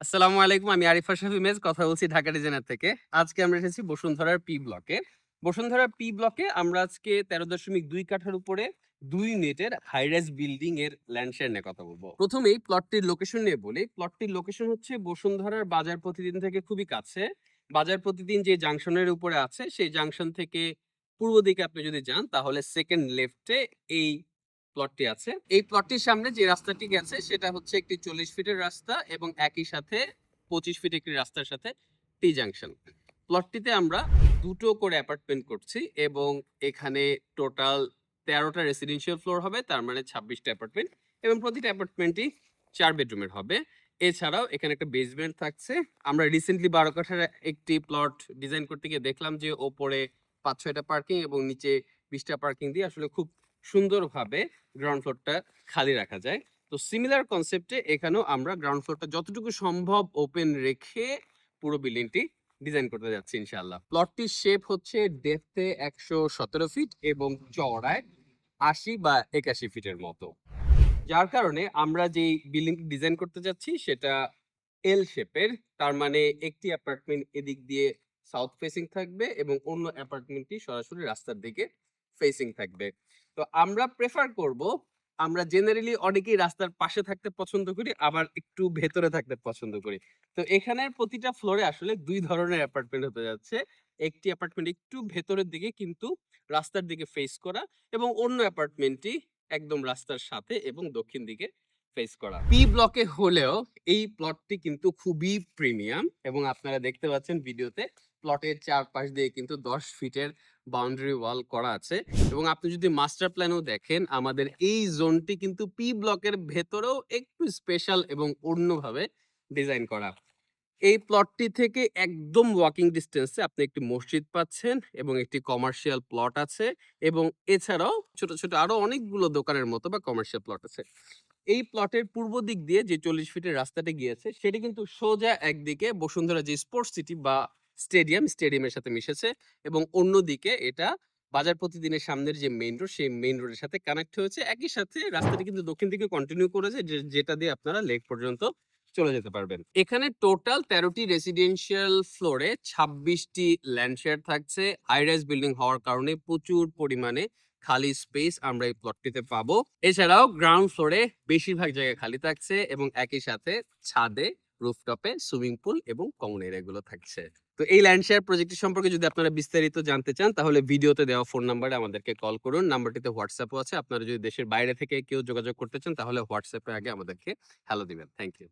আসসালামু আলাইকুম। আমি আরিফ আশরাফ ইমেজ কথা বলছি ঢাকা ডিজাইনার থেকে। আজকে আমরা এসেছি বসুন্ধরার পি ব্লকে। বসুন্ধরার পি ব্লকে আমরা আজকে ১৩.২ কাঠার উপরে ২ নেটের হাই রাইজ বিল্ডিং এর ল্যান্ড শেয়ার নিয়ে কথা বলব। প্রথমেই প্লটটির লোকেশন নিয়ে বলি। প্লটটির লোকেশন হচ্ছে বসুন্ধরার বাজার প্রতিদিন থেকে খুবই কাছে। বাজার প্রতিদিন যে জাংশনের উপরে আছে সেই জাংশন থেকে পূর্ব দিকে আপনি যদি যান তাহলে সেকেন্ড লেফটে এই প্লটটি আছে। এই প্লটটির সামনে যে রাস্তাটি গেছে সেটা হচ্ছে একটি ৪০ ফিটের রাস্তা এবং একই সাথে ২৫ ফিট একটি রাস্তার সাথে টি জাংশন। প্লটটিতে আমরা ২ টো করে অ্যাপার্টমেন্ট করছি এবং এখানে টোটাল ১৩ টা রেসিডেন্সিয়াল ফ্লোর হবে, তার মানে ২৬ টা অ্যাপার্টমেন্ট এবং প্রতিটা অ্যাপার্টমেন্টই ৪ বেডরুমের হবে। এছাড়াও এখানে একটা বেসমেন্ট থাকছে। আমরা রিসেন্টলি ১২ কাঠার একটি প্লট ডিজাইন করতে গিয়ে দেখলাম যে ওপরে ৫-৬ টা পার্কিং এবং নিচে ২০ টা পার্কিং দিয়ে আসলে খুব সুন্দরভাবে গ্রাউন্ড ফ্লোরটা খালি রাখা যায়। তো সিমিলার কনসেপ্টে এখানেও আমরা গ্রাউন্ড ফ্লোরটা যতটুকু সম্ভব ওপেন রেখে পুরো বিল্ডিংটি ডিজাইন করতে যাচ্ছি ইনশাআল্লাহ। প্লটটির শেপ হচ্ছে ডেপথে ১১৭ ফিট এবং চওড়ায় ৮০ বা ৮১ ফিটের মতো। যার কারণে আমরা যেই বিল্ডিংটি ডিজাইন করতে যাচ্ছি সেটা এল শেপের। তার মানে একটি অ্যাপার্টমেন্ট এদিক দিয়ে সাউথ ফেসিং থাকবে এবং অন্য অ্যাপার্টমেন্টটি সরাসরি রাস্তার দিকে ফেসিং থাকবে। তো আমরা প্রেফার করব, আমরা জেনারেলি অনেকেই রাস্তার পাশে থাকতে পছন্দ করি, আবার একটু ভেতরে থাকতে পছন্দ করি। তো এখানের প্রতিটা ফ্লোরে আসলে ২ ধরনের অ্যাপার্টমেন্ট হতে যাচ্ছে। একটি অ্যাপার্টমেন্ট একটু ভেতরের দিকে কিন্তু রাস্তার দিকে ফেস করা এবং অন্য অ্যাপার্টমেন্টটি একদম রাস্তার সাথে এবং দক্ষিণ দিকে ফেস করা। পি ব্লকে হলেও এই প্লটটি কিন্তু খুবই প্রিমিয়াম এবং আপনারা দেখতে পাচ্ছেন ভিডিওতে প্লটের চারপাশ দিয়ে কিন্তু ১০ ফিটের বাউন্ডারি ওয়াল করা আছে এবং আপনি যদি মাস্টার প্ল্যানও দেখেন আমাদের এই জোনটি কিন্তু পি ব্লকের ভেতরেও একটু স্পেশাল এবং অন্যভাবে ডিজাইন করা। এই প্লটটি থেকে একদম ওয়াকিং ডিসটেন্সে আপনি একটি মসজিদ পাচ্ছেন এবং একটি কমার্শিয়াল প্লট আছে এবং এছাড়াও ছোট, ছোট আরো অনেকগুলো দোকানের মতো বা কমার্শিয়াল প্লট আছে। এই প্লটের পূর্ব দিক দিয়ে যে ৪০ ফিটের রাস্তাটা গিয়েছে সেটি কিন্তু সোজা একদিকে বসুন্ধরা যে স্পোর্টস সিটি বা স্টেডিয়ামের সাথে মিশেছে এবং অন্যদিকে এটা বাজার প্রতিদিনের সামনের যে মেইন রোড সেই মেইন রোডের সাথে কানেক্ট হয়েছে। একই সাথে রাস্তাটি কিন্তু দক্ষিণ দিকে কন্টিনিউ করেছে যেটা দিয়ে আপনারা লেক পর্যন্ত চলে যেতে পারবেন। এখানে টোটাল ১৩ টি রেসিডেন্সিয়াল ফ্লোরে ২৬ টি ল্যান্ড শেয়ার থাকছে। হাই রাইজ বিল্ডিং হওয়ার কারণে প্রচুর পরিমাণে খালি স্পেস আমরা এই প্লটটিতে পাবো। এছাড়াও গ্রাউন্ড ফ্লোরে বেশিরভাগ জায়গা খালি থাকছে এবং একই সাথে ছাদে, রুফটপে সুইমিং পুল এবং কমন এরিয়া গুলো থাকছে। তো এই ল্যান্ড শেয়ার প্রজেক্টটি সম্পর্কে যদি আপনারা বিস্তারিত জানতে চান তাহলে ভিডিওতে দেওয়া ফোন নাম্বারে আমাদেরকে কল করুন। নাম্বারটিতে হোয়াটসঅ্যাপও আছে। আপনারা যদি দেশের বাইরে থেকে কেউ যোগাযোগ করতে চান তাহলে হোয়াটসঅ্যাপে আগে আমাদেরকে হ্যালো দিবেন। Thank you.